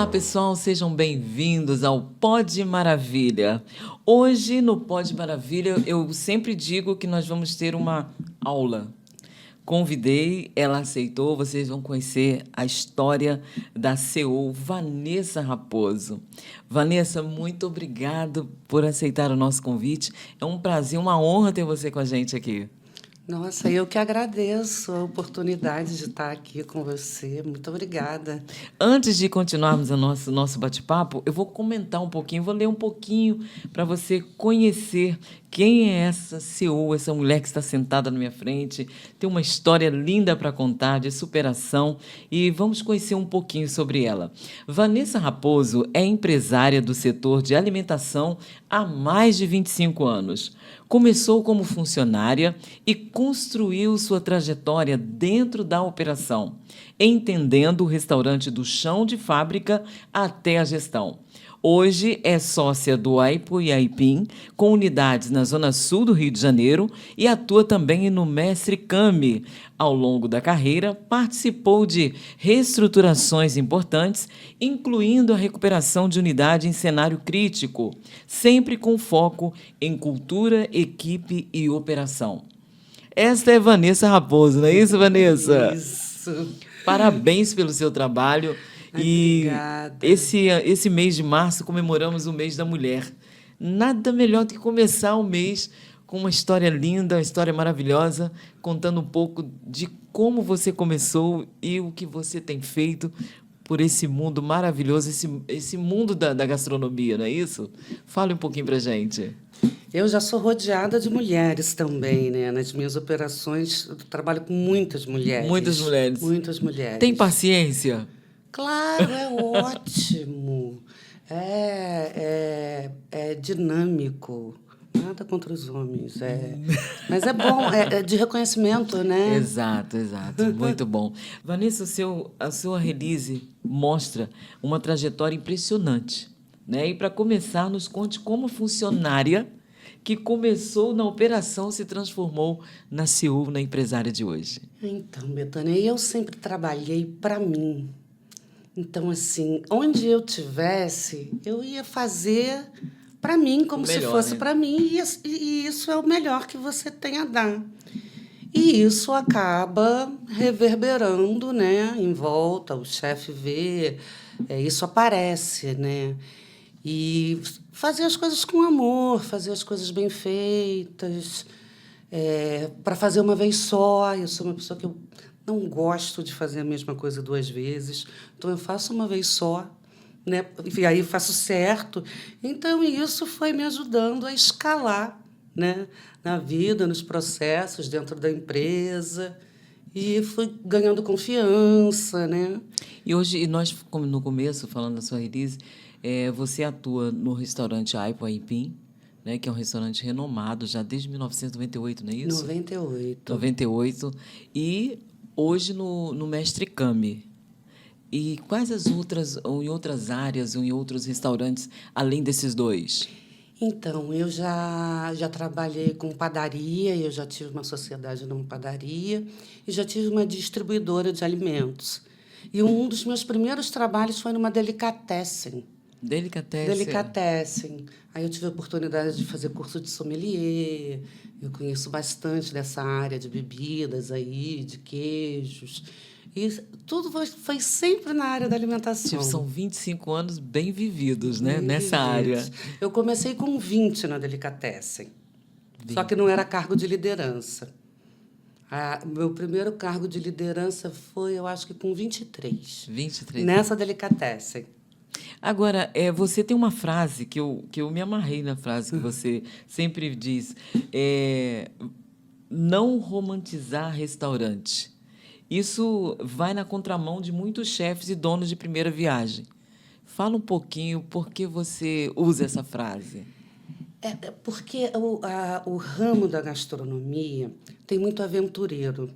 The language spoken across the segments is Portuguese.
Olá, pessoal, sejam bem-vindos ao Pod Maravilha. Hoje, no Pod Maravilha, eu sempre digo que nós vamos ter uma aula. Convidei, ela aceitou, vocês vão conhecer a história da CEO Vanessa Raposo. Vanessa, muito obrigado por aceitar o nosso convite. É um prazer, uma honra ter você com a gente aqui. Nossa, eu que agradeço a oportunidade de estar aqui com você. Muito obrigada. Antes de continuarmos o nosso bate-papo, eu vou comentar um pouquinho, vou ler um pouquinho para você conhecer quem é essa CEO, essa mulher que está sentada na minha frente. Tem uma história linda para contar de superação e vamos conhecer um pouquinho sobre ela. Vanessa Raposo é empresária do setor de alimentação há mais de 25 anos. Começou como funcionária e construiu sua trajetória dentro da operação, entendendo o restaurante do chão de fábrica até a gestão. Hoje é sócia do Aipo e Aipim, com unidades na Zona Sul do Rio de Janeiro e atua também no Mestre Cami. Ao longo da carreira, participou de reestruturações importantes, incluindo a recuperação de unidade em cenário crítico, sempre com foco em cultura, equipe e operação. Esta é Vanessa Raposo, não é isso, Vanessa? Isso. Parabéns pelo seu trabalho. E Obrigada. esse mês de março comemoramos o mês da mulher. Nada melhor do que começar o mês com uma história linda, uma história maravilhosa, contando um pouco de como você começou e o que você tem feito por esse mundo maravilhoso, esse mundo da gastronomia, não é isso? Fale um pouquinho pra gente. Eu já sou rodeada de mulheres também, né? Nas minhas operações, eu trabalho com muitas Muitas mulheres. mulheres. Muitas Tem mulheres. paciência? Claro, é ótimo. É dinâmico. Nada contra os homens. Mas é bom, é de reconhecimento, né? Exato, exato. Muito bom. Vanessa, a sua release mostra uma trajetória impressionante, né? E para começar, nos conte como funcionária que começou na operação se transformou na CEO, na empresária de hoje. Então, Betânia, eu sempre trabalhei para mim. Então, assim, onde eu tivesse, eu ia fazer para mim, O como se melhor, fosse né? para mim, e isso é o melhor que você tem a dar. E isso acaba reverberando, né, em volta, o chefe vê, isso aparece, né? E fazer as coisas com amor, fazer as coisas bem feitas, para fazer uma vez só. Eu sou uma pessoa que eu não gosto de fazer a mesma coisa duas vezes, então eu faço uma vez só, né? E aí faço certo. Então isso foi me ajudando a escalar, né? Na vida, nos processos dentro da empresa e fui ganhando confiança, né? E hoje, e nós, como no começo, falando da sua release, você atua no restaurante Aipo Aipim, né, que é um restaurante renomado já desde 1998, não é isso? 98. 98. E hoje no Mestre Cami. E quais as outras, ou em outras áreas, ou em outros restaurantes, além desses dois? Então, eu já trabalhei com padaria, eu já tive uma sociedade numa padaria e já tive uma distribuidora de alimentos. E um dos meus primeiros trabalhos foi numa delicatessen. Delicatessen. Delicatessen. Aí eu tive a oportunidade de fazer curso de sommelier. Eu conheço bastante dessa área de bebidas aí, de queijos. E tudo foi sempre na área da Tipo, alimentação. são 25 anos bem vividos, né, Bem nessa área. vividos. Eu comecei com 20 na Delicatessen, só que não era cargo de liderança. Meu primeiro cargo de liderança foi, eu acho que com 23, 23. nessa Delicatessen. Agora, você tem uma frase que eu me amarrei na frase que você sempre diz, não romantizar restaurante. Isso vai na contramão de muitos chefes e donos de primeira viagem. Fala um pouquinho por que você usa essa frase. Porque o ramo da gastronomia tem muito aventureiro.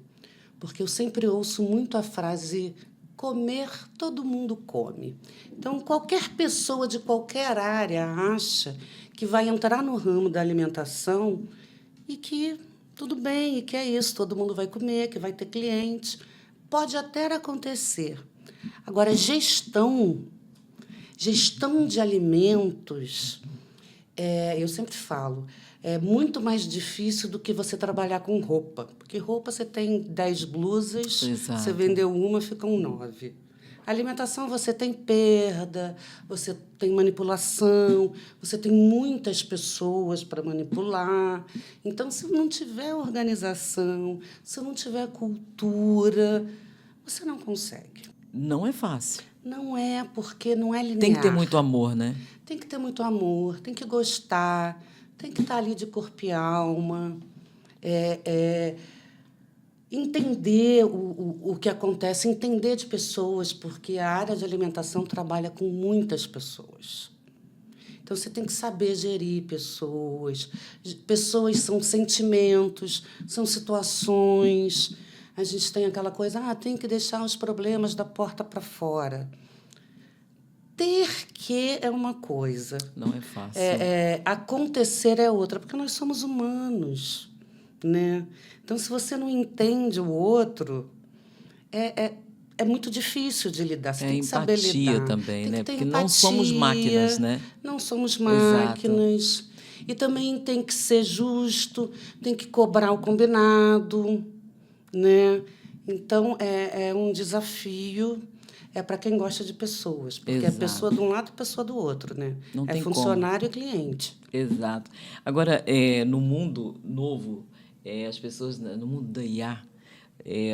Porque eu sempre ouço muito a frase comer, todo mundo come. Então, qualquer pessoa de qualquer área acha que vai entrar no ramo da alimentação e que tudo bem, e que é isso, todo mundo vai comer, que vai ter clientes. Pode até acontecer. Agora, gestão Gestão de alimentos, eu sempre falo, é muito mais difícil do que você trabalhar com roupa. Porque roupa você tem 10 blusas, Exato. você vendeu uma, ficam 9. Alimentação você tem perda, você tem manipulação, você tem muitas pessoas para manipular. Então, se não tiver organização, se não tiver cultura, você não consegue. Não é fácil. Não é, porque não é linear. Tem que ter muito amor, né? Tem que ter muito amor, tem que gostar, tem que estar ali de corpo e alma. Entender o que acontece, entender de pessoas, porque a área de alimentação trabalha com muitas pessoas. Então, você tem que saber gerir pessoas. Pessoas são sentimentos, são situações. A gente tem aquela coisa, tem que deixar os problemas da porta para fora. Ter que é uma coisa. Não é fácil. Acontecer é outra, porque nós somos humanos, né? Então, se você não entende o outro, é muito difícil de lidar. Você tem que saber lidar. Também, tem né? que ter Porque empatia, não somos máquinas, né? Não somos máquinas. Exato. E também tem que ser justo, tem que cobrar o combinado, né? Então, é um desafio. É para quem gosta de pessoas, porque Exato. é pessoa de um lado e pessoa do outro, né? Não tem funcionário e cliente. Exato. Agora, no mundo novo, as pessoas, no mundo da IA,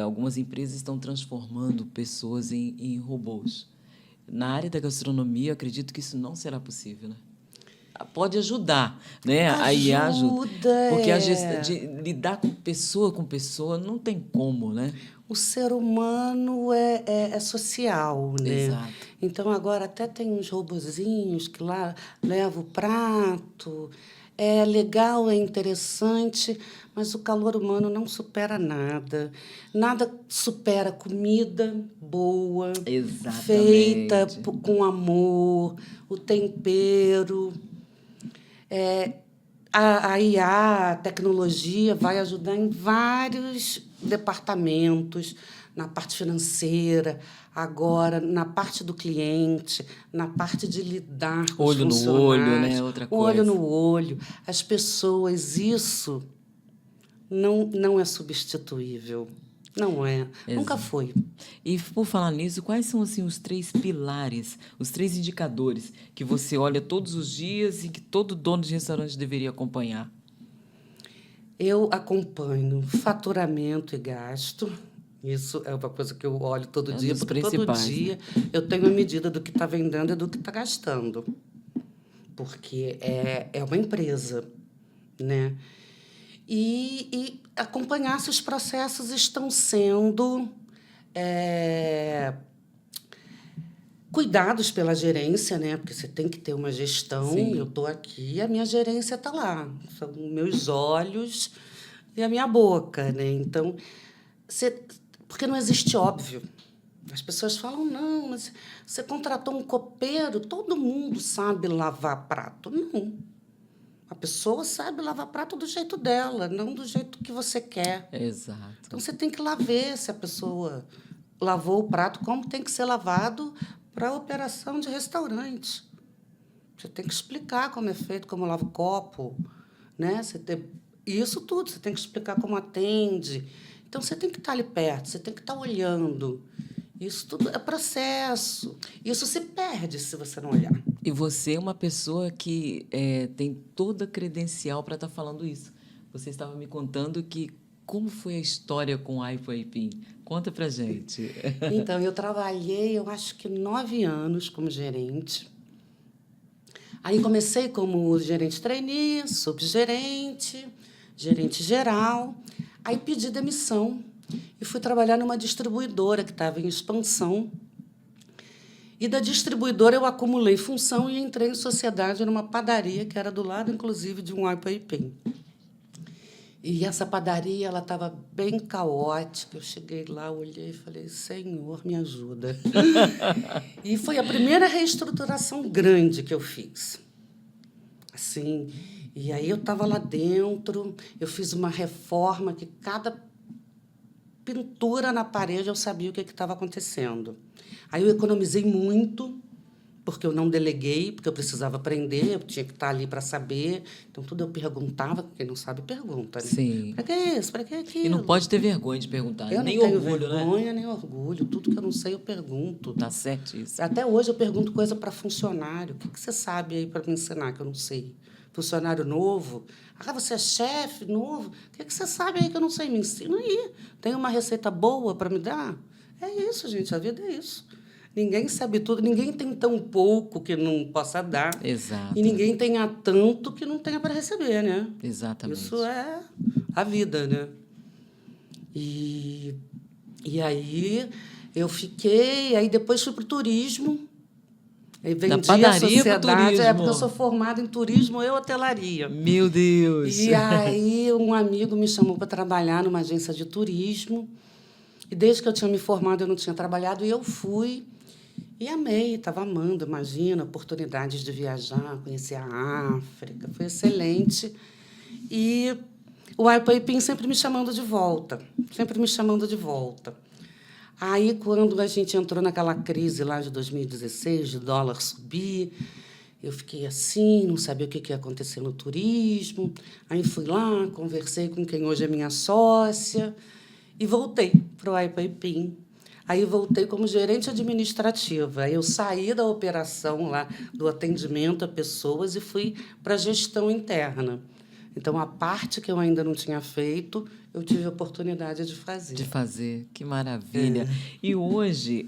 algumas empresas estão transformando pessoas em robôs. Na área da gastronomia, eu acredito que isso não será possível, né? Pode ajudar, né? A IA ajuda. Porque de lidar com pessoa não tem como, né? O ser humano é social, né? Exato. Então, agora até tem uns robozinhos que lá levam o prato. É legal, é interessante, mas o calor humano não supera nada. Nada supera comida boa, Exatamente. Feita com amor, o tempero. A IA, a tecnologia, vai ajudar em vários departamentos, na parte financeira, agora na parte do cliente, na parte de lidar com os funcionários. Olho no olho, né? Outra coisa. Olho no olho. As pessoas, isso não é substituível. Não é. Exato. Nunca foi. E, por falar nisso, quais são assim, os 3 pilares, os 3 indicadores que você olha todos os dias e que todo dono de restaurante deveria acompanhar? Eu acompanho faturamento e gasto. Isso é uma coisa que eu olho todo dia, porque todo dia eu tenho a medida do que está vendendo e do que está gastando. Porque é uma empresa, né? E acompanhar se os processos estão sendo cuidados pela gerência, né? Porque você tem que ter uma gestão. Sim. Eu estou aqui e a minha gerência está lá. São meus olhos e a minha boca, né? Então, porque não existe óbvio. As pessoas falam, não, mas você contratou um copeiro, todo mundo sabe lavar prato. Não. A pessoa sabe lavar prato do jeito dela, não do jeito que você quer. Exato. Então, você tem que lá ver se a pessoa lavou o prato como tem que ser lavado para a operação de restaurante. Você tem que explicar como é feito, como lava o copo, né? Isso tudo, você tem que explicar como atende. Então, você tem que estar ali perto, você tem que estar olhando. Isso tudo é processo. Isso se perde se você não olhar. E você é uma pessoa que tem toda a credencial para estar falando isso. Você estava me contando como foi a história com o Aipo Aipim. Conta para gente. Então, eu trabalhei, eu acho que 9 anos como gerente. Aí comecei como gerente trainee, subgerente, gerente geral. Aí pedi demissão e fui trabalhar numa distribuidora que estava em expansão. E da distribuidora eu acumulei função e entrei em sociedade numa padaria que era do lado, inclusive, de um Aipo Aipim. E essa padaria ela estava bem caótica. Eu cheguei lá, olhei e falei, Senhor, me ajuda. E foi a primeira reestruturação grande que eu fiz. Assim, e aí eu estava lá dentro, eu fiz uma reforma que cada pintura na parede eu sabia o que estava acontecendo. Aí eu economizei muito, porque eu não deleguei, porque eu precisava aprender, eu tinha que estar ali para saber. Então, tudo eu perguntava, quem não sabe, pergunta, né? Sim. Para que isso? Para que aquilo? E não pode ter vergonha de perguntar, Eu nem não tenho orgulho, né? vergonha, nem orgulho. Tudo que eu não sei, eu pergunto. Tá certíssimo. Até hoje eu pergunto coisa para funcionário. O que você sabe aí para me ensinar que eu não sei? Funcionário novo. Ah, você é chefe novo? O que você sabe aí que eu não sei? Me ensina aí. Tem uma receita boa para me dar? É isso, gente. A vida é isso. Ninguém sabe tudo. Ninguém tem tão pouco que não possa dar. Exato. E ninguém tenha tanto que não tenha para receber, né? Exatamente. Isso é a vida, né? E aí eu fiquei, aí depois fui para o turismo. Aí Da vendi a padaria pro sociedade, turismo. porque eu sou formada em turismo e hotelaria. Meu Deus! E aí um amigo me chamou para trabalhar numa agência de turismo. E desde que eu tinha me formado, eu não tinha trabalhado, e eu fui. E amei, estava amando, imagina, oportunidades de viajar, conhecer a África, foi excelente. E o Aipim sempre me chamando de volta, sempre me chamando de volta. Aí, quando a gente entrou naquela crise lá de 2016, de dólar subir, eu fiquei assim, não sabia o que ia acontecer no turismo. Aí fui lá, conversei com quem hoje é minha sócia e voltei para o Aipim. Aí voltei como gerente administrativa. Aí eu saí da operação lá, do atendimento a pessoas, e fui para a gestão interna. Então, a parte que eu ainda não tinha feito, eu tive a oportunidade de fazer. De fazer, que maravilha. E hoje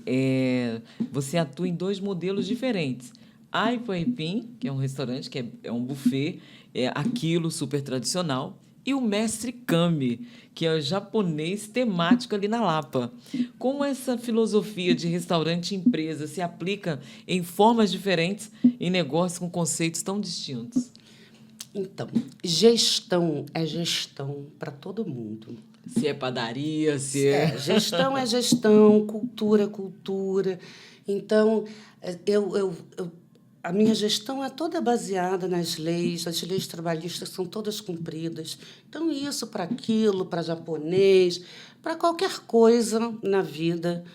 você atua em 2 modelos diferentes. Aipim, que é um restaurante, que é um buffet, é aquilo super tradicional, e o Mestre Kami, que é o japonês temático ali na Lapa. Como essa filosofia de restaurante e empresa se aplica em formas diferentes em negócios com conceitos tão distintos? Então, gestão é gestão para todo mundo. Se é padaria, se é... Gestão é gestão, cultura é cultura. Então, a minha gestão é toda baseada nas leis, as leis trabalhistas são todas cumpridas. Então, isso para aquilo, para japonês, para qualquer coisa na vida,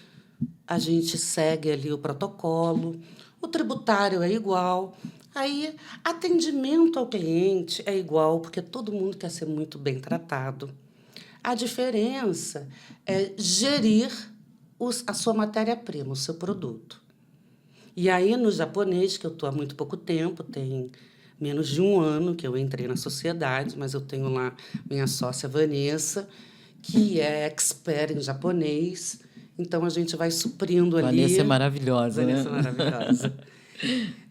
a gente segue ali o protocolo. O tributário é igual. Aí, atendimento ao cliente é igual, porque todo mundo quer ser muito bem tratado. A diferença é gerir a sua matéria-prima, o seu produto. E aí, no japonês, que eu estou há muito pouco tempo, tem menos de 1 ano que eu entrei na sociedade, mas eu tenho lá minha sócia Vanessa, que é expert em japonês. Então, a gente vai suprindo ali. Vanessa é maravilhosa, Vanessa é maravilhosa.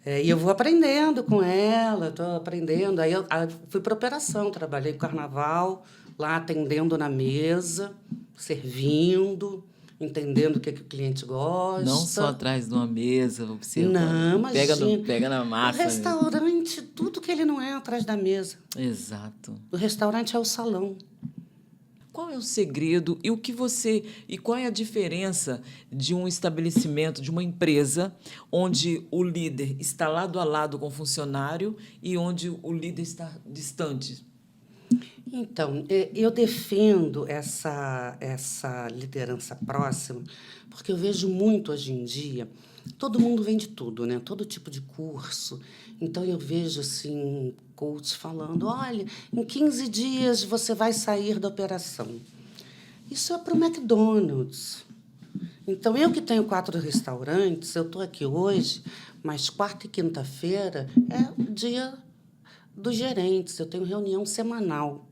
E eu vou aprendendo com ela, estou aprendendo. Aí eu fui para operação, trabalhei com carnaval, lá atendendo na mesa, servindo, entendendo o que o cliente gosta. Não só atrás de uma mesa, observando. Não, imagina. Pega na massa. O restaurante, tudo que ele não é atrás da mesa. Exato. O restaurante é o salão. Qual é o segredo e qual é a diferença de um estabelecimento, de uma empresa, onde o líder está lado a lado com o funcionário e onde o líder está distante? Então, eu defendo essa liderança próxima, porque eu vejo muito hoje em dia, todo mundo vende tudo, né? Todo tipo de curso. Então, eu vejo assim, coaches falando, olha, em 15 dias você vai sair da operação. Isso é para o McDonald's. Então, eu que tenho 4 restaurantes, eu estou aqui hoje, mas quarta e quinta-feira é o dia dos gerentes. Eu tenho reunião semanal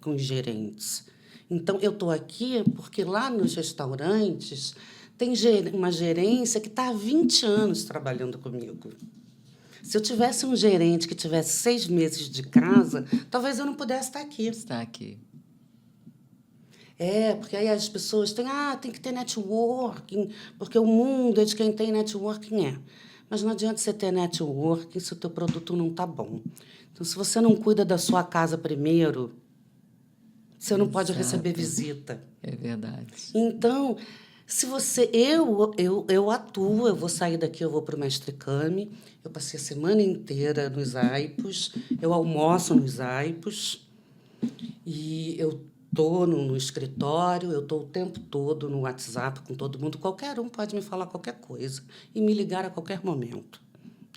com os gerentes. Então, eu estou aqui porque lá nos restaurantes tem uma gerência que está há 20 anos trabalhando comigo. Se eu tivesse um gerente que tivesse 6 meses de casa, talvez eu não pudesse estar aqui. Está aqui. Porque aí as pessoas tem que ter networking, porque o mundo é de quem tem networking. Mas não adianta você ter networking se o teu produto não está bom. Então, se você não cuida da sua casa primeiro, você não pode receber visita. É verdade. Então, se você... Eu atuo, eu vou sair daqui, eu vou para o Mestre Kami, eu passei a semana inteira nos Aipos, eu almoço nos Aipos, e eu estou no escritório, eu estou o tempo todo no WhatsApp com todo mundo. Qualquer um pode me falar qualquer coisa e me ligar a qualquer momento.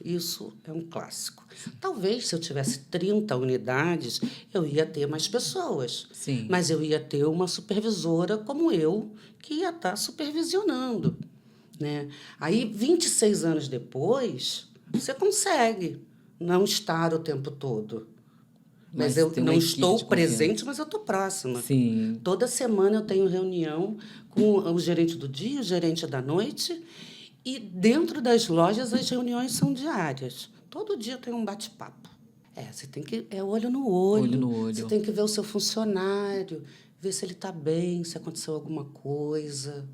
Isso é um clássico. Talvez, se eu tivesse 30 unidades, eu ia ter mais pessoas. Sim. Mas eu ia ter uma supervisora como eu, que ia estar supervisionando, né? Aí, 26 anos depois, você consegue não estar o tempo todo. Mas eu tem uma não equipe estou de confiança. presente, mas eu estou próxima. Sim. Toda semana eu tenho reunião com o gerente do dia, o gerente da noite, e dentro das lojas as reuniões são diárias. Todo dia tem um bate-papo. Você tem que... É olho no olho. Olho no olho. Você tem que ver o seu funcionário, ver se ele está bem, se aconteceu alguma coisa.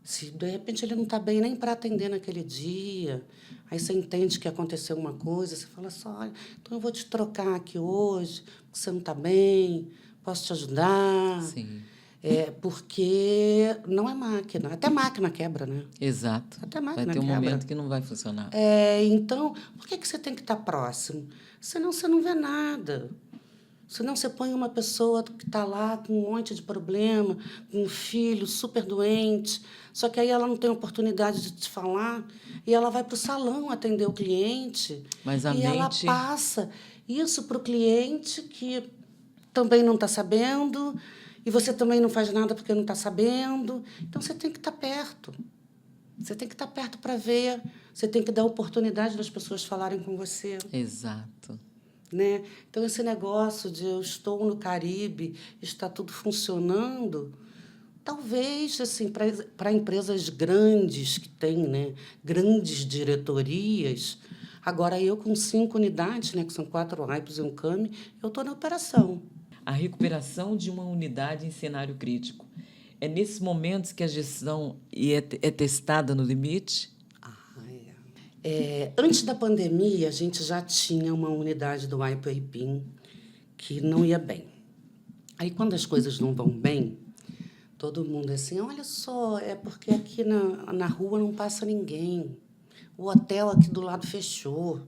Se, de repente, ele não está bem nem para atender naquele dia. Aí você entende que aconteceu uma coisa, você fala assim, olha, então eu vou te trocar aqui hoje, porque você não está bem, posso te ajudar? Sim. Porque não é máquina. Até máquina quebra, né? Exato. Até máquina vai ter um quebra. momento que não vai funcionar. Então, por que você tem que estar próximo? Senão você não vê nada. Senão você põe uma pessoa que está lá com um monte de problema, com um filho super doente, só que aí ela não tem oportunidade de te falar, e ela vai para o salão atender o cliente, Mas e ela passa isso para o cliente que também não está sabendo, e você também não faz nada porque não está sabendo. Então, você tem que estar perto. Você tem que estar perto para ver, você tem que dar oportunidade das pessoas falarem com você. Exato. Né? Então, esse negócio de eu estou no Caribe, está tudo funcionando, talvez assim, para empresas grandes que têm, né, grandes diretorias. Agora, eu com 5 unidades, né, que são 4 AIPs e um CAMI, eu estou na operação. A recuperação de uma unidade em cenário crítico. É nesses momentos que a gestão é testada no limite? Antes da pandemia, a gente já tinha uma unidade do AIP-AIPIM que não ia bem. Aí, quando as coisas não vão bem, todo mundo é assim, olha só, é porque aqui na rua não passa ninguém. O hotel aqui do lado fechou.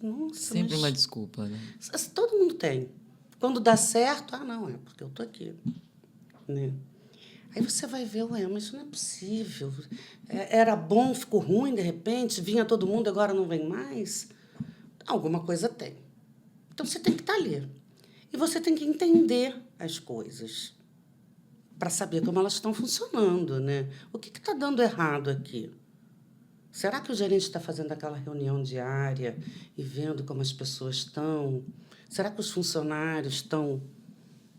Nossa, Sempre uma desculpa, né? Todo mundo tem. Quando dá certo, não, é porque eu estou aqui. Né? Aí você vai ver, mas isso não é possível. Era bom, ficou ruim, de repente, vinha todo mundo, agora não vem mais. Alguma coisa tem. Então, você tem que estar ali. E você tem que entender as coisas para saber como elas estão funcionando. Né? O que está dando errado aqui? Será que o gerente está fazendo aquela reunião diária e vendo como as pessoas estão? Será que os funcionários estão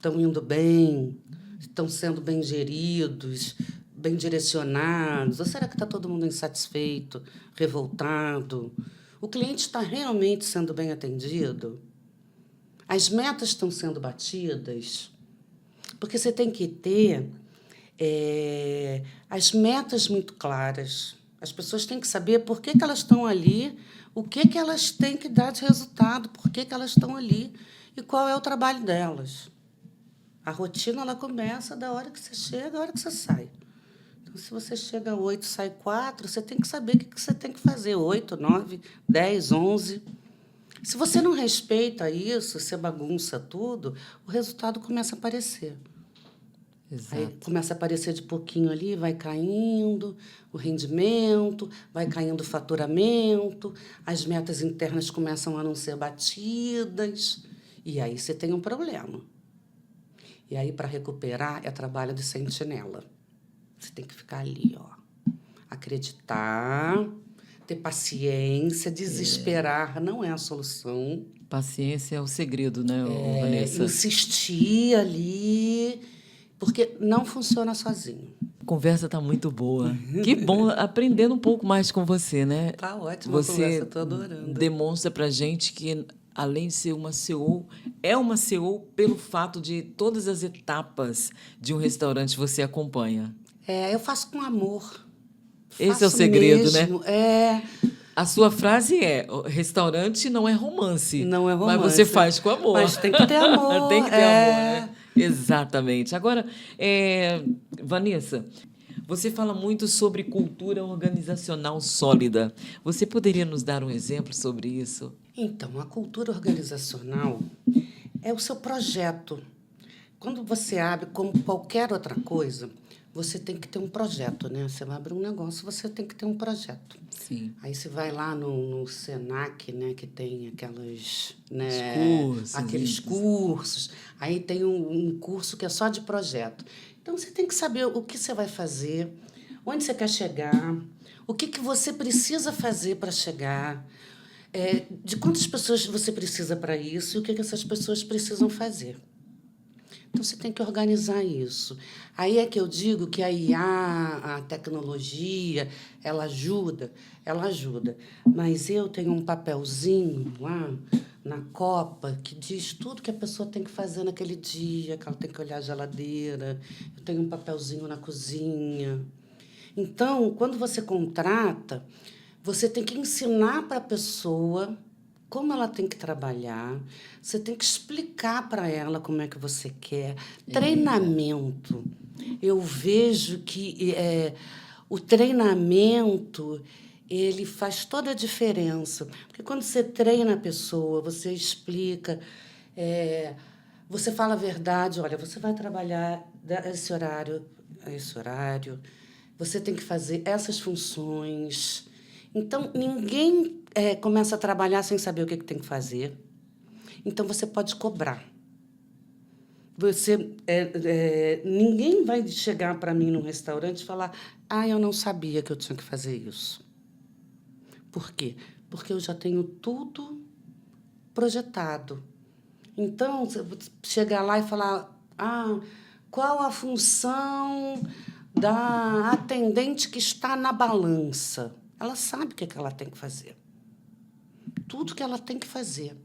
indo bem? Estão sendo bem geridos, bem direcionados? Ou será que está todo mundo insatisfeito, revoltado? O cliente está realmente sendo bem atendido? As metas estão sendo batidas? Porque você tem que ter as metas muito claras. As pessoas têm que saber por que elas estão ali, o que elas têm que dar de resultado, por que elas estão ali e qual é o trabalho delas. A rotina ela começa da hora que você chega, da hora que você sai. Então, se você chega às 8, sai 4, você tem que saber o que você tem que fazer. 8, 9, 10, 11. Se você não respeita isso, você bagunça tudo, o resultado começa a aparecer. Exato. Aí começa a aparecer de pouquinho ali, vai caindo o rendimento, vai caindo o faturamento, as metas internas começam a não ser batidas, e aí você tem um problema. E aí, para recuperar, é trabalho de sentinela. Você tem que ficar ali, acreditar, ter paciência, desesperar não é a solução. Paciência é o segredo, né, Vanessa? Insistir ali, porque não funciona sozinho. A conversa está muito boa. Que bom aprendendo um pouco mais com você, né? Tá ótima a conversa, estou adorando. Demonstra para gente que, além de ser uma CEO, é uma CEO pelo fato de todas as etapas de um restaurante você acompanha. Eu faço com amor. Esse é o segredo, mesmo, né? A sua frase é: restaurante não é romance. Não é romance. Mas você faz com amor. Mas tem que ter amor. Tem que ter amor, né? Exatamente. Agora, Vanessa, você fala muito sobre cultura organizacional sólida. Você poderia nos dar um exemplo sobre isso? Então, a cultura organizacional é o seu projeto quando você abre, como qualquer outra coisa, você tem que ter um projeto, né? Você vai abrir um negócio, você tem que ter um projeto. Sim. Aí você vai lá no Senac, né, que tem aquelas, Os né, cursos. aqueles cursos. Aí tem um curso que é só de projeto. Então você tem que saber o que você vai fazer, onde você quer chegar, o que você precisa fazer para chegar, de quantas pessoas você precisa para isso e o que essas pessoas precisam fazer. Então, você tem que organizar isso. Aí é que eu digo que a IA, a tecnologia, ela ajuda, ela ajuda. Mas eu tenho um papelzinho lá na copa que diz tudo que a pessoa tem que fazer naquele dia, que ela tem que olhar a geladeira. Eu tenho um papelzinho na cozinha. Então, quando você contrata, você tem que ensinar para a pessoa como ela tem que trabalhar, você tem que explicar para ela como é que você quer. Treinamento. Eu vejo que o treinamento ele faz toda a diferença. Porque quando você treina a pessoa, você explica, você fala a verdade, olha, você vai trabalhar esse horário, a esse horário, você tem que fazer essas funções. Então, ninguém começa a trabalhar sem saber o que tem que fazer. Então, você pode cobrar. Ninguém vai chegar para mim num restaurante e falar: eu não sabia que eu tinha que fazer isso. Por quê? Porque eu já tenho tudo projetado. Então, você chegar lá e falar: qual a função da atendente que está na balança? Ela sabe o que ela tem que fazer. Tudo que ela tem que fazer.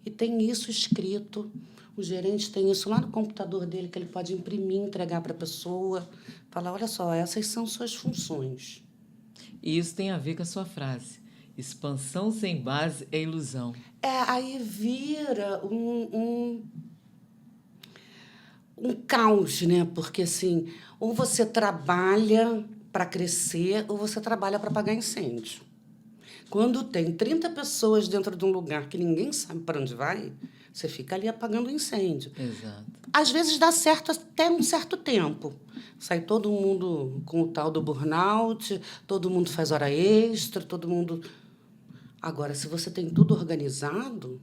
E tem isso escrito. O gerente tem isso lá no computador dele, que ele pode imprimir, entregar para a pessoa. Falar, olha só, essas são suas funções. E isso tem a ver com a sua frase. Expansão sem base é ilusão. Aí vira um caos, né? Porque, assim, ou você trabalha para crescer, ou você trabalha para apagar incêndio. Quando tem 30 pessoas dentro de um lugar que ninguém sabe para onde vai, você fica ali apagando incêndio. Exato. Às vezes dá certo até um certo tempo. Sai todo mundo com o tal do burnout, todo mundo faz hora extra, todo mundo... Agora, se você tem tudo organizado,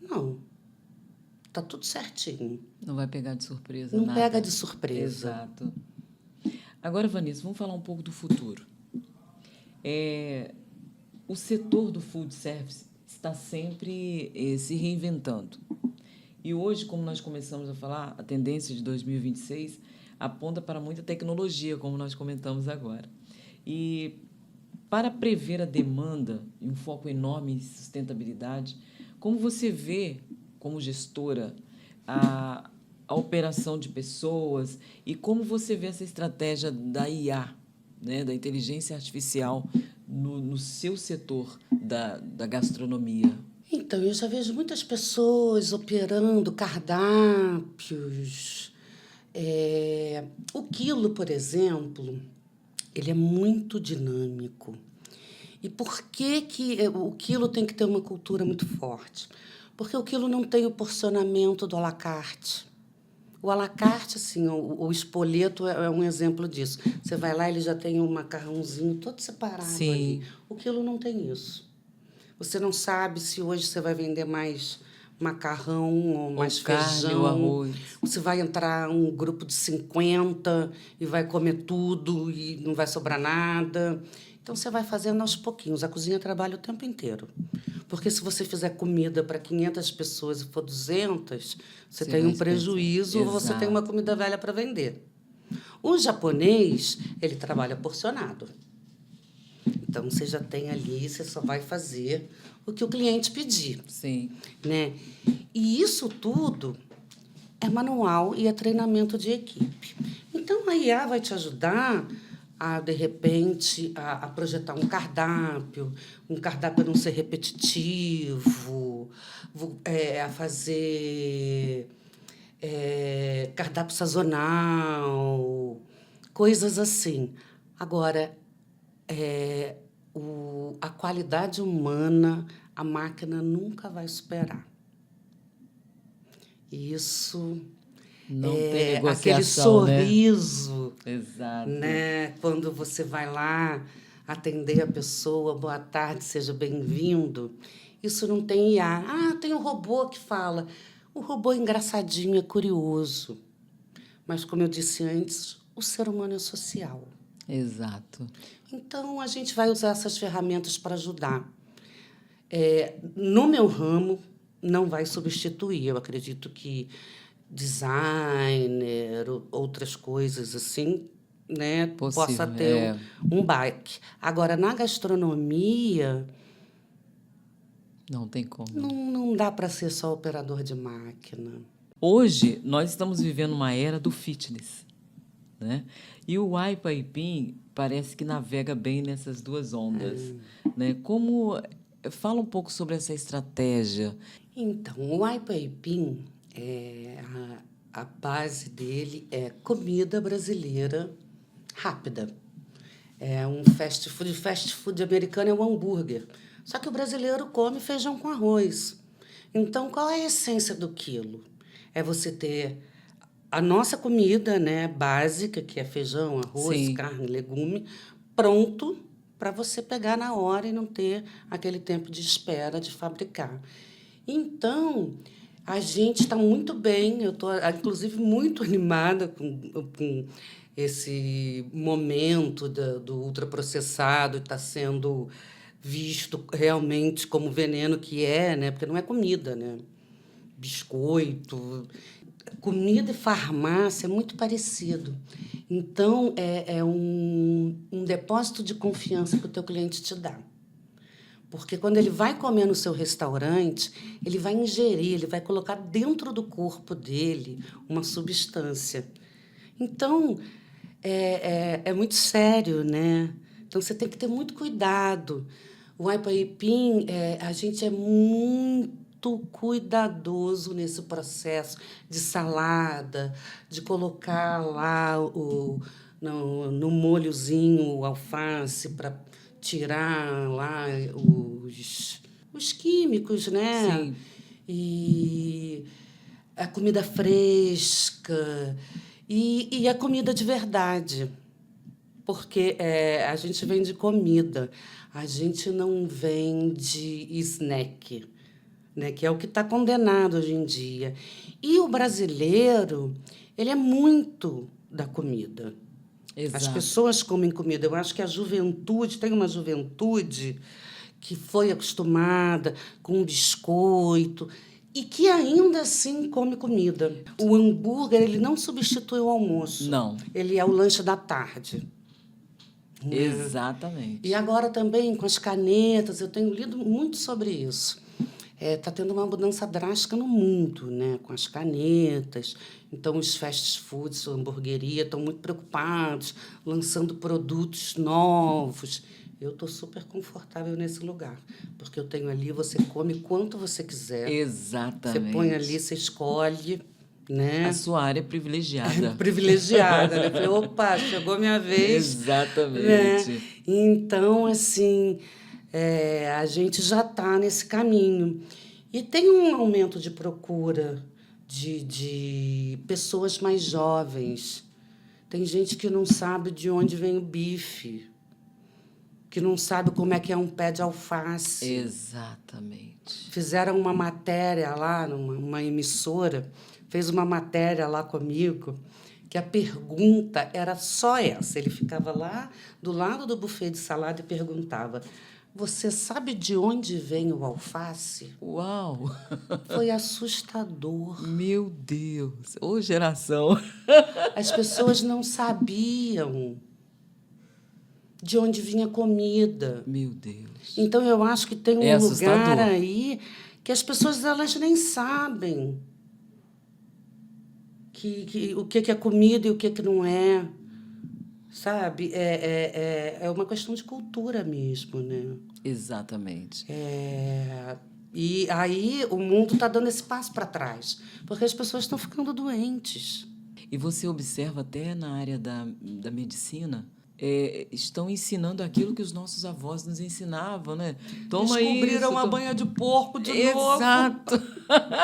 não. Está tudo certinho. Não vai pegar de surpresa Não nada. pega de surpresa. Exato. Agora, Vanessa, vamos falar um pouco do futuro. O setor do food service está sempre se reinventando. E hoje, como nós começamos a falar, a tendência de 2026 aponta para muita tecnologia, como nós comentamos agora. E para prever a demanda e um foco enorme em sustentabilidade, como você vê, como gestora, a operação de pessoas e como você vê essa estratégia da IA, né, da inteligência artificial, no seu setor da gastronomia? Então, eu já vejo muitas pessoas operando cardápios. O quilo, por exemplo, ele é muito dinâmico. E por que o quilo tem que ter uma cultura muito forte? Porque o quilo não tem o porcionamento do à la carte. O à la carte, assim, o espoleto é um exemplo disso. Você vai lá, ele já tem um macarrãozinho todo separado. Sim. Ali. O quilo não tem isso. Você não sabe se hoje você vai vender mais macarrão ou mais carne, feijão. ou arroz. Você vai entrar um grupo de 50 e vai comer tudo e não vai sobrar nada. Então, você vai fazendo aos pouquinhos. A cozinha trabalha o tempo inteiro. Porque se você fizer comida para 500 pessoas e for 200, você tem um prejuízo ou você tem uma comida velha para vender. O japonês, ele trabalha porcionado. Então, você já tem ali, você só vai fazer o que o cliente pedir. Sim. Né? E isso tudo é manual e é treinamento de equipe. Então, a IA vai te ajudar a, de repente, a projetar um cardápio não ser repetitivo, a fazer cardápio sazonal, coisas assim. Agora, a qualidade humana, a máquina nunca vai superar. E isso Não tem aquele negociação, né? sorriso, Exato. né? Quando você vai lá atender a pessoa, boa tarde, seja bem-vindo. Isso não tem IA. Ah, tem um robô que fala. O robô é engraçadinho, é curioso. Mas, como eu disse antes, o ser humano é social. Exato. Então, a gente vai usar essas ferramentas para ajudar. No meu ramo, não vai substituir. Eu acredito que designer, outras coisas assim, né, possa Possível. ter um baque. Agora, na gastronomia, Não tem como. não dá para ser só operador de máquina. Hoje, nós estamos vivendo uma era do fitness, né? E o Ipaipim parece que navega bem nessas duas ondas, né? Fala um pouco sobre essa estratégia. Então, o Ipaipim, a base dele é comida brasileira rápida. É um fast food. Fast food americano é um hambúrguer. Só que o brasileiro come feijão com arroz. Então, qual é a essência do quilo? É você ter a nossa comida, né, básica, que é feijão, arroz, Sim, carne, legume, pronto para você pegar na hora e não ter aquele tempo de espera de fabricar. Então, a gente está muito bem, eu estou, inclusive, muito animada com esse momento do ultraprocessado, está sendo visto realmente como veneno que é, né? Porque não é comida, né? Biscoito. Comida e farmácia é muito parecido. Então, é um depósito de confiança que o teu cliente te dá. Porque quando ele vai comer no seu restaurante, ele vai ingerir, ele vai colocar dentro do corpo dele uma substância. Então, é muito sério, né? Então, você tem que ter muito cuidado. O Ipaipim, a gente é muito cuidadoso nesse processo de salada, de colocar lá no molhozinho o alface para tirar lá os químicos, né? sim, E a comida fresca e a comida de verdade. Porque a gente vende comida, a gente não vende snack, né? Que é o que está condenado hoje em dia. E o brasileiro, ele é muito da comida. As exato. pessoas comem comida. Eu acho que a juventude, tem uma juventude que foi acostumada com biscoito e que ainda assim come comida. O hambúrguer, ele não substitui o almoço. Não, Ele é o lanche da tarde. E exatamente. agora também com as canetas, eu tenho lido muito sobre isso. Está tendo uma mudança drástica no mundo, né? Com as canetas. Então, os fast foods, a hamburgueria, estão muito preocupados, lançando produtos novos. Eu estou super confortável nesse lugar, porque eu tenho ali, você come quanto você quiser. Você põe ali, Exatamente. você escolhe, A né? sua área é privilegiada. Privilegiada, né? Falei, opa, chegou minha vez, né? Exatamente. Então, assim, a gente já está nesse caminho. E tem um aumento de procura de pessoas mais jovens. Tem gente que não sabe de onde vem o bife, que não sabe como é que é um pé de alface. Exatamente. Fizeram uma matéria lá, uma emissora, fez uma matéria lá comigo, que a pergunta era só essa. Ele ficava lá do lado do buffet de salada e perguntava: Você sabe de onde vem o alface? Uau! Foi assustador. Meu Deus! Ô, geração! As pessoas não sabiam de onde vinha a comida. Meu Deus! Então, eu acho que tem É um lugar assustador. aí que as pessoas elas nem sabem o que é comida e o que não é, sabe? É uma questão de cultura mesmo, né? Exatamente. E aí o mundo está dando esse passo para trás, porque as pessoas estão ficando doentes. E você observa até na área da medicina, estão ensinando aquilo que os nossos avós nos ensinavam, né? Toma Descobriram isso. a banha de porco de novo. Exato.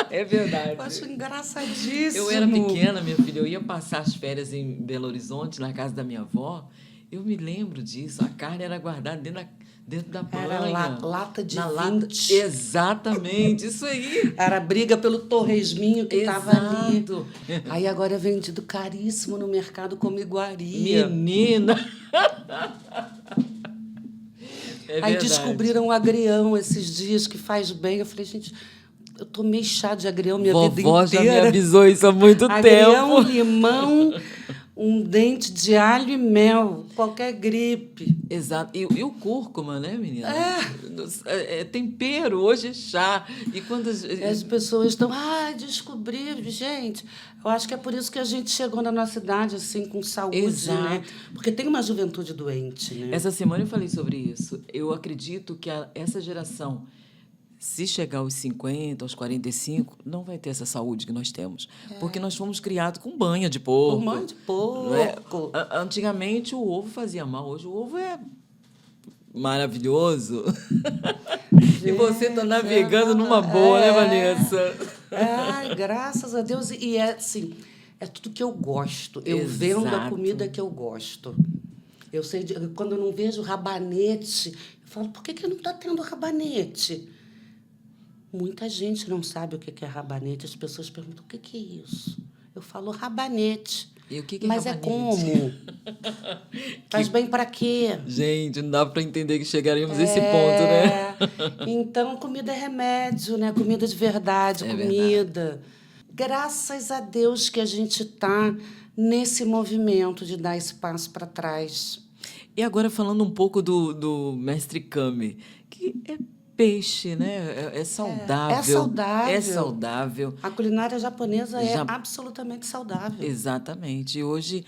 É Eu verdade. acho engraçadíssimo. Eu era pequena, minha filha, eu ia passar as férias em Belo Horizonte, na casa da minha avó. Eu me lembro disso. A carne era guardada dentro da Era banha. lata de na 20. Exatamente, isso aí. Era briga pelo torresminho que estava ali. Exato. Aí agora é vendido caríssimo no mercado como iguaria. Menina. É Aí verdade. descobriram o agrião esses dias que faz bem. Eu falei, gente, eu tomei chá de agrião minha vida Vovó já me inteira. avisou isso há muito Agrião, tempo. limão, um dente de alho e mel. Qualquer gripe. Exato. E o cúrcuma, né, menina? É tempero, hoje é chá. E quando As pessoas estão, descobri, gente. Eu acho que é por isso que a gente chegou na nossa idade assim com saúde, Exato. né? Porque tem uma juventude doente, né? Essa semana eu falei sobre isso. Eu acredito que essa geração, se chegar aos 50, aos 45, não vai ter essa saúde que nós temos. Porque nós fomos criados com banha de porco. Com banho de porco. Não é? Antigamente o ovo fazia mal, hoje o ovo é maravilhoso. E você está navegando numa boa, né, Vanessa? Ai, graças a Deus. E é assim, é tudo que eu gosto. Eu vendo a Exato. comida que eu gosto. Eu sei, quando eu não vejo rabanete, eu falo, por que não está tendo rabanete? Muita gente não sabe o que é rabanete. As pessoas perguntam, o que é isso? Eu falo rabanete. E o que é Mas rabanete? é como? Faz bem para quê? Gente, não dá para entender que chegaremos a esse ponto, né? Então, comida é remédio, né? Comida de verdade, comida. Graças a Deus que a gente está nesse movimento de dar espaço para trás. E agora falando um pouco do mestre Kami, que é peixe, né? É saudável. É saudável. É saudável. A culinária japonesa é absolutamente saudável. Exatamente. E hoje,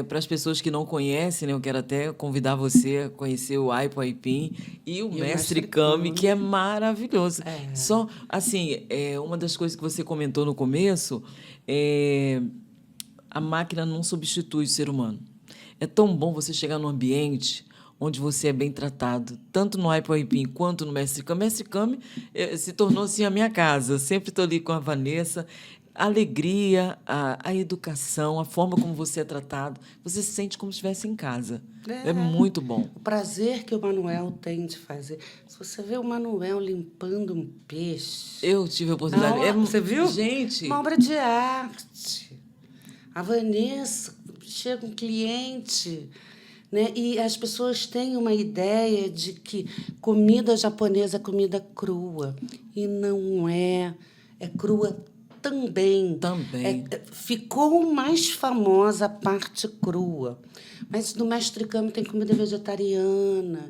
para as pessoas que não conhecem, né, eu quero até convidar você a conhecer o Aipo Aipim e o mestre Kami, que é maravilhoso. Só, assim, uma das coisas que você comentou no começo, a máquina não substitui o ser humano. É tão bom você chegar num ambiente onde você é bem tratado, tanto no Aipo Aipim quanto no Mestre Kami. Mestre Kami se tornou assim a minha casa. Eu sempre estou ali com a Vanessa. A alegria, a educação, a forma como você é tratado, você se sente como se estivesse em casa. É muito bom. O prazer que o Manuel tem de fazer. Se você vê o Manuel limpando um peixe... Eu tive a oportunidade. Você viu? Gente... Uma obra de arte. A Vanessa, chega um cliente... Né? E as pessoas têm uma ideia de que comida japonesa é comida crua. E não é. É crua também. Também. Ficou mais famosa a parte crua. Mas no Mestre Kami tem comida vegetariana,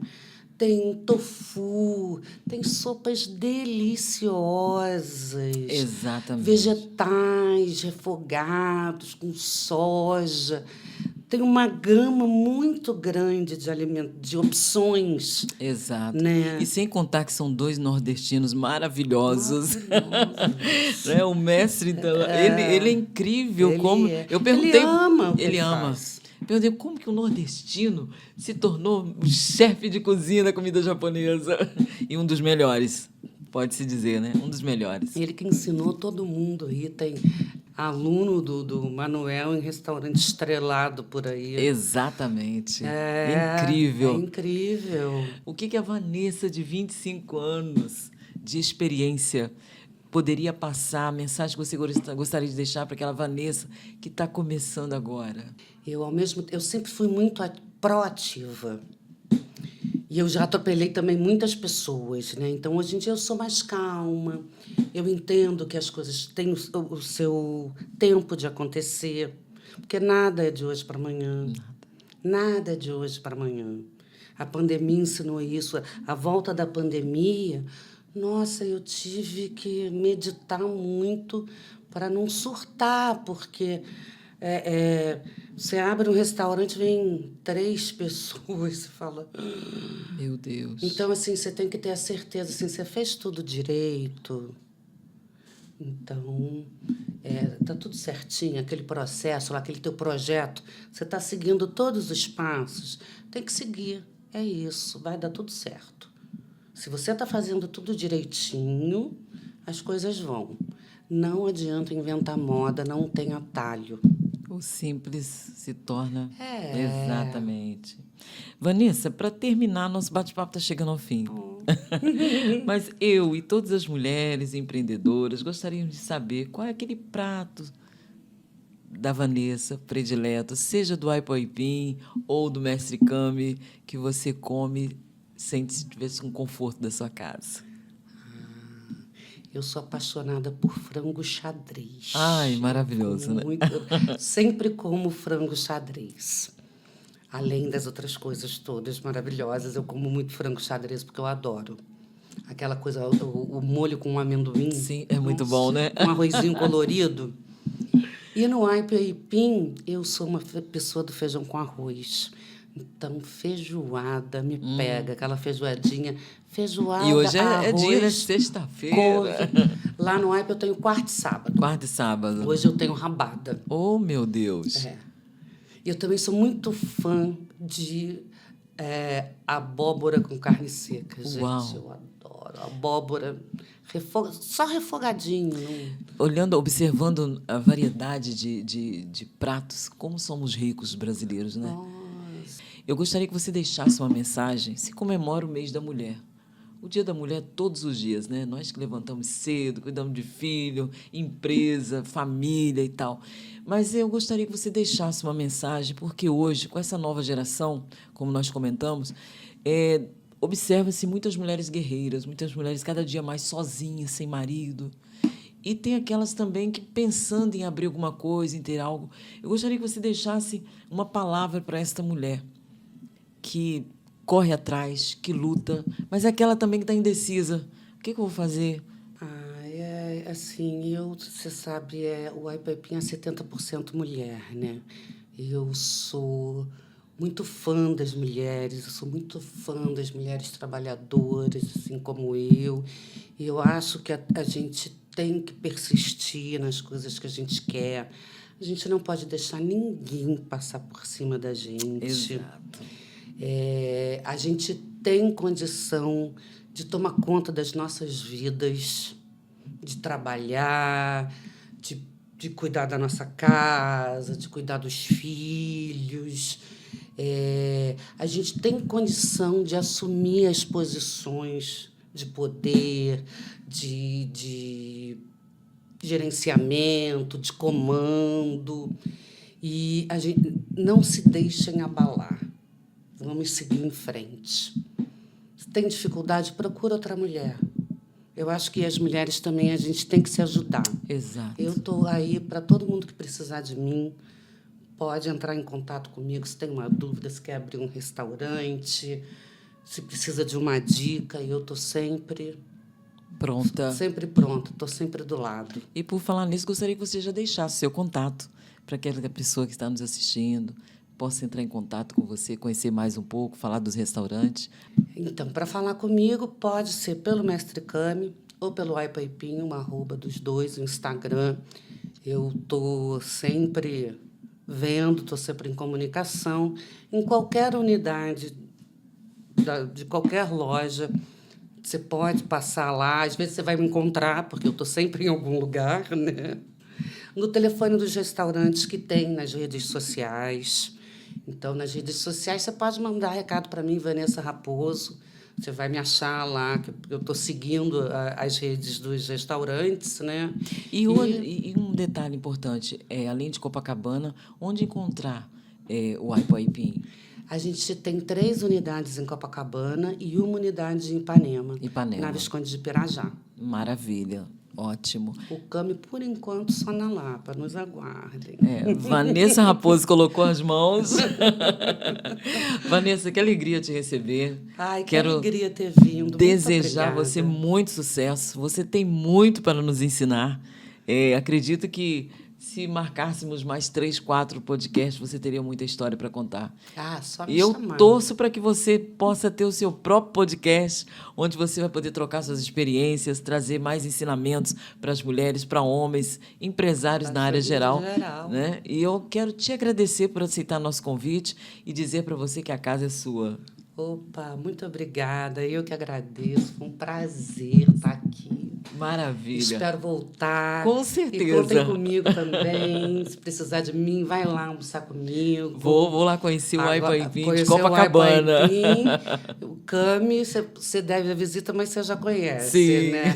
tem tofu, tem sopas deliciosas. Exatamente. Vegetais refogados com soja. Tem uma gama muito grande de alimentos, de opções. Exato. Né? E sem contar que são dois nordestinos maravilhosos. Né? O mestre, então, ele é incrível. Eu perguntei, ele ama o que ele ama. faz. Perguntei como que o nordestino se tornou um chefe de cozinha da comida japonesa. E um dos melhores, pode-se dizer, né? Um dos melhores. Ele que ensinou todo mundo aí, tem aluno do Manuel em restaurante estrelado por aí. Exatamente. Incrível. É incrível. O que a Vanessa, de 25 anos de experiência, poderia passar, a mensagem que você gostaria de deixar para aquela Vanessa que está começando agora? Eu sempre fui muito proativa. E eu já atropelei também muitas pessoas, né? Então, hoje em dia, eu sou mais calma. Eu entendo que as coisas têm o seu tempo de acontecer. Porque nada é de hoje para amanhã. Nada é de hoje para amanhã. A pandemia ensinou isso. A volta da pandemia, nossa, eu tive que meditar muito para não surtar, porque... você abre um restaurante, vem 3 pessoas, você fala... Meu Deus. Então, assim, você tem que ter a certeza, assim, você fez tudo direito, Então, tá tudo certinho, aquele processo, lá, aquele teu projeto, você está seguindo todos os passos, tem que seguir, é isso, vai dar tudo certo. Se você está fazendo tudo direitinho, as coisas vão. Não adianta inventar moda, não tem atalho. O simples se torna. É. Exatamente. Vanessa, para terminar, nosso bate-papo está chegando ao fim. Mas eu e todas as mulheres empreendedoras gostaríamos de saber qual é aquele prato da Vanessa predileto, seja do Aipoipim ou do Mestre Kami, que você come sem se tivesse um conforto da sua casa. Eu sou apaixonada por frango xadrez. Ai, maravilhoso, né? Eu sempre como frango xadrez. Além das outras coisas todas maravilhosas, eu como muito frango xadrez porque eu adoro. Aquela coisa, o molho com amendoim. Sim, é muito bom, né? Um arrozinho colorido. E no Aipoipim, eu sou uma pessoa do feijão com arroz. Então, feijoada me pega, aquela feijoadinha. Feijoada, E hoje é dia, né? arroz, Sexta-feira. couve. Lá no Aipo eu tenho quarta e sábado. Quarta e sábado. Hoje eu tenho rabada. Oh, meu Deus. E eu também sou muito fã de abóbora com carne seca, gente. Uau. Eu adoro. Abóbora, só refogadinho. Observando a variedade de pratos, como somos ricos brasileiros, né? Nossa. Eu gostaria que você deixasse uma mensagem. Se comemora o mês da mulher. O Dia da Mulher todos os dias, né? Nós que levantamos cedo, cuidamos de filho, empresa, família e tal. Mas eu gostaria que você deixasse uma mensagem, porque hoje, com essa nova geração, como nós comentamos, observa-se muitas mulheres guerreiras, muitas mulheres cada dia mais sozinhas, sem marido. E tem aquelas também que, pensando em abrir alguma coisa, em ter algo. Eu gostaria que você deixasse uma palavra para esta mulher que corre atrás, que luta, mas é aquela também que está indecisa. O que eu vou fazer? Assim, você sabe, o Aipoipim é 70% mulher, né? Eu sou muito fã das mulheres, eu sou muito fã das mulheres trabalhadoras, assim como eu. E eu acho que a gente tem que persistir nas coisas que a gente quer. A gente não pode deixar ninguém passar por cima da gente. Exato. A gente tem condição de tomar conta das nossas vidas, de trabalhar, de cuidar da nossa casa, de cuidar dos filhos. A gente tem condição de assumir as posições de poder, de gerenciamento, de comando. E a gente não se deixem abalar. Vamos seguir em frente. Se tem dificuldade, procura outra mulher. Eu acho que as mulheres também, a gente tem que se ajudar. Exato. Eu estou aí para todo mundo que precisar de mim. Pode entrar em contato comigo se tem uma dúvida, se quer abrir um restaurante, se precisa de uma dica. Eu estou sempre pronta. Sempre pronta, estou sempre do lado. E, por falar nisso, gostaria que você já deixasse seu contato para aquela pessoa que está nos assistindo possa entrar em contato com você, conhecer mais um pouco, falar dos restaurantes. Então, para falar comigo, pode ser pelo Mestre Kami ou pelo Aipoipim, uma arroba dos dois, o Instagram. Eu estou sempre vendo, estou sempre em comunicação. Em qualquer unidade de qualquer loja, você pode passar lá. Às vezes você vai me encontrar, porque eu estou sempre em algum lugar, né? No telefone dos restaurantes que tem nas redes sociais. Então, nas redes sociais, você pode mandar recado para mim, Vanessa Raposo. Você vai me achar lá, que eu estou seguindo as redes dos restaurantes, né? E um detalhe importante, além de Copacabana, onde encontrar o Aipoipim? A gente tem 3 unidades em Copacabana e 1 unidade em Ipanema. Na Visconde de Pirajá. Maravilha. Ótimo. O Kami, por enquanto, só na Lapa. Nos aguardem. Vanessa Raposo colocou as mãos. Vanessa, que alegria te receber. Ai, que Quero alegria ter vindo. Desejar você muito sucesso. Você tem muito para nos ensinar. Acredito que se marcássemos mais 3, 4 podcasts, você teria muita história para contar. Ah, só me E eu chamar. torço para que você possa ter o seu próprio podcast, onde você vai poder trocar suas experiências, trazer mais ensinamentos para as mulheres, para homens, empresários na área geral, né? E eu quero te agradecer por aceitar nosso convite e dizer para você que a casa é sua. Opa, muito obrigada. Eu que agradeço. Foi um prazer estar aqui. Maravilha. Espero voltar. Com certeza. E contem comigo também. Se precisar de mim, vai lá almoçar comigo. Vou lá conhecer o Aipaipim de Conhecer Copacabana. O Aipaipim, o Cami, você deve a visita, mas você já conhece, Sim. né?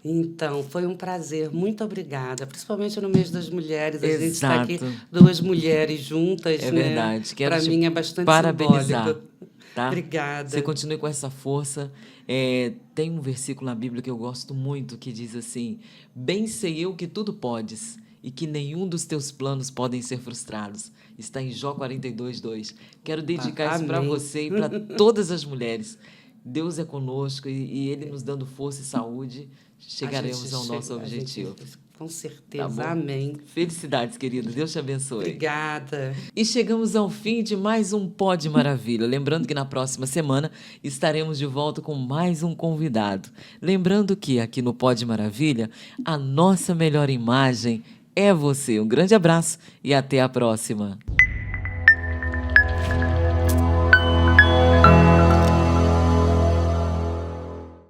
Então, foi um prazer. Muito obrigada. Principalmente no mês das mulheres. A gente está aqui, 2 mulheres juntas, É né? verdade. Quero Para te mim é bastante parabenizar. simbólico. Tá? Obrigada. Você continue com essa força. Tem um versículo na Bíblia que eu gosto muito, que diz assim: bem sei eu que tudo podes e que nenhum dos teus planos podem ser frustrados. Está em Jó 42:2. Quero dedicar isso para você e para todas as mulheres. Deus é conosco e Ele nos dando força e saúde, chegaremos ao nosso objetivo. Com certeza. Tá bom? Amém. Felicidades, querida. Deus te abençoe. Obrigada. E chegamos ao fim de mais um Pod Maravilha. Lembrando que na próxima semana estaremos de volta com mais um convidado. Lembrando que aqui no Pod Maravilha, a nossa melhor imagem é você. Um grande abraço e até a próxima.